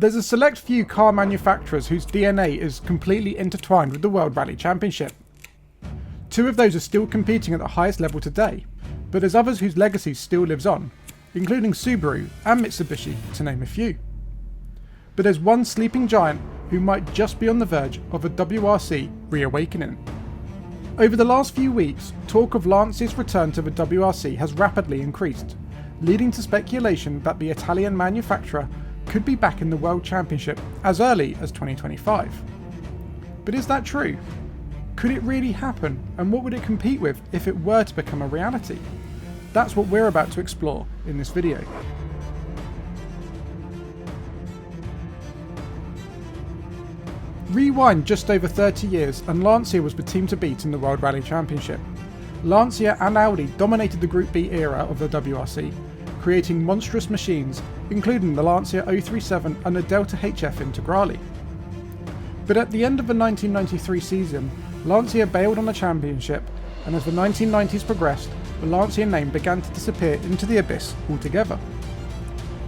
There's a select few car manufacturers whose DNA is completely intertwined with the World Rally Championship. 2 of those are still competing at the highest level today, but there's others whose legacy still lives on, including Subaru and Mitsubishi, to name a few. But there's one sleeping giant who might just be on the verge of a WRC reawakening. Over the last few weeks, talk of Lancia's return to the WRC has rapidly increased, leading to speculation that the Italian manufacturer could be back in the World Championship as early as 2025. But is that true? Could it really happen, and what would it compete with if it were to become a reality? That's what we're about to explore in this video. Rewind just over 30 years and Lancia was the team to beat in the World Rally Championship. Lancia and Audi dominated the Group B era of the WRC, creating monstrous machines including the Lancia 037 and the Delta HF Integrale. But at the end of the 1993 season, Lancia bailed on the championship, and as the 1990s progressed, the Lancia name began to disappear into the abyss altogether.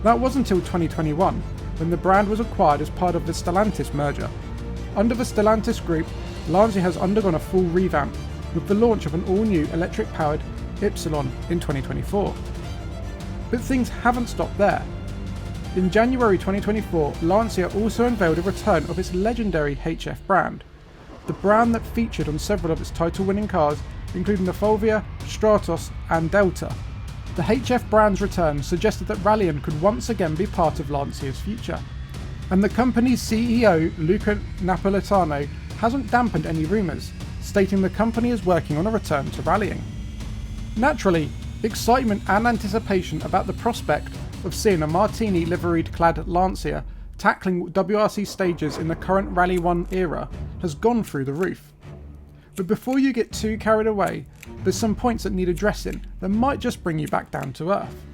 That was until 2021, when the brand was acquired as part of the Stellantis merger. Under the Stellantis group, Lancia has undergone a full revamp, with the launch of an all-new electric-powered Ypsilon in 2024. But things haven't stopped there. In January 2024, Lancia also unveiled a return of its legendary HF brand, the brand that featured on several of its title-winning cars, including the Fulvia, Stratos and Delta. The HF brand's return suggested that rallying could once again be part of Lancia's future. And the company's CEO, Luca Napolitano, hasn't dampened any rumours, stating the company is working on a return to rallying. Naturally, excitement and anticipation about the prospect of seeing a Martini liveried-clad Lancia tackling WRC stages in the current Rally 1 era has gone through the roof. But before you get too carried away, there's some points that need addressing that might just bring you back down to earth.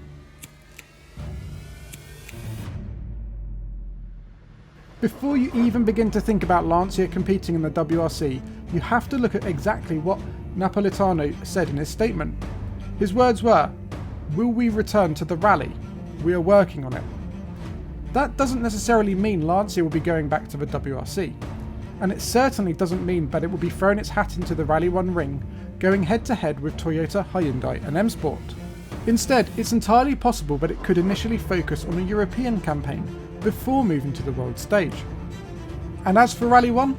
Before you even begin to think about Lancia competing in the WRC, you have to look at exactly what Napolitano said in his statement. His words were, "Will we return to the rally? We are working on it." That doesn't necessarily mean Lancia will be going back to the WRC, and it certainly doesn't mean that it will be throwing its hat into the Rally 1 ring, going head to head with Toyota, Hyundai and M Sport. Instead, it's entirely possible that it could initially focus on a European campaign before moving to the world stage. And as for Rally 1,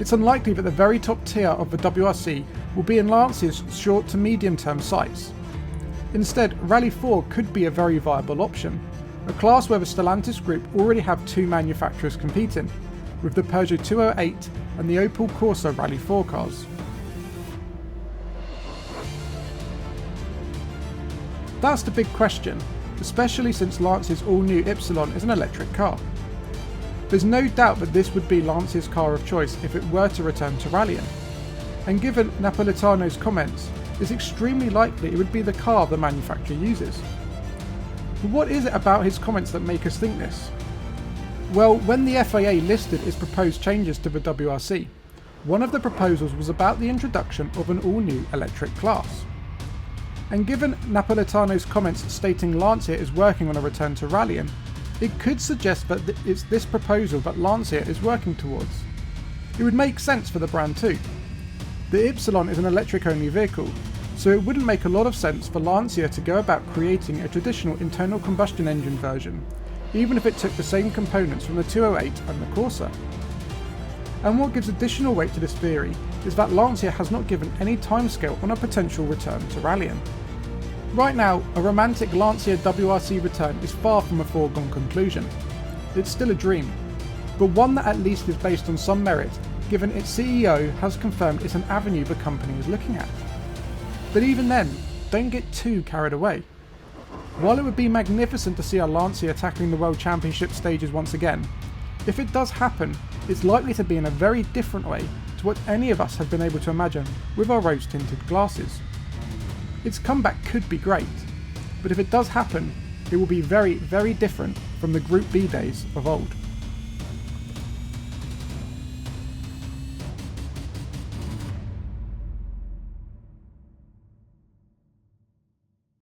it's unlikely that the very top tier of the WRC will be in Lancia's short to medium term sights. Instead, Rally 4 could be a very viable option, a class where the Stellantis group already have 2 manufacturers competing, with the Peugeot 208 and the Opel Corsa Rally 4 cars. That's the big question, especially since Lancia's all-new Ypsilon is an electric car. There's no doubt that this would be Lancia's car of choice if it were to return to rallying, and given Napolitano's comments, it's extremely likely it would be the car the manufacturer uses. But what is it about his comments that make us think this? Well, when the FIA listed its proposed changes to the WRC, one of the proposals was about the introduction of an all-new electric class. And given Napolitano's comments stating Lancia is working on a return to rallying, it could suggest that it's this proposal that Lancia is working towards. It would make sense for the brand too. The Ypsilon is an electric-only vehicle, so it wouldn't make a lot of sense for Lancia to go about creating a traditional internal combustion engine version, even if it took the same components from the 208 and the Corsa. And what gives additional weight to this theory is that Lancia has not given any timescale on a potential return to rallying. Right now, a romantic Lancia WRC return is far from a foregone conclusion. It's still a dream, but one that at least is based on some merit, given its CEO has confirmed it's an avenue the company is looking at. But even then, don't get too carried away. While it would be magnificent to see our Lancia tackling the World Championship stages once again, if it does happen, it's likely to be in a very different way to what any of us have been able to imagine with our rose-tinted glasses. Its comeback could be great, but if it does happen, it will be very, very different from the Group B days of old.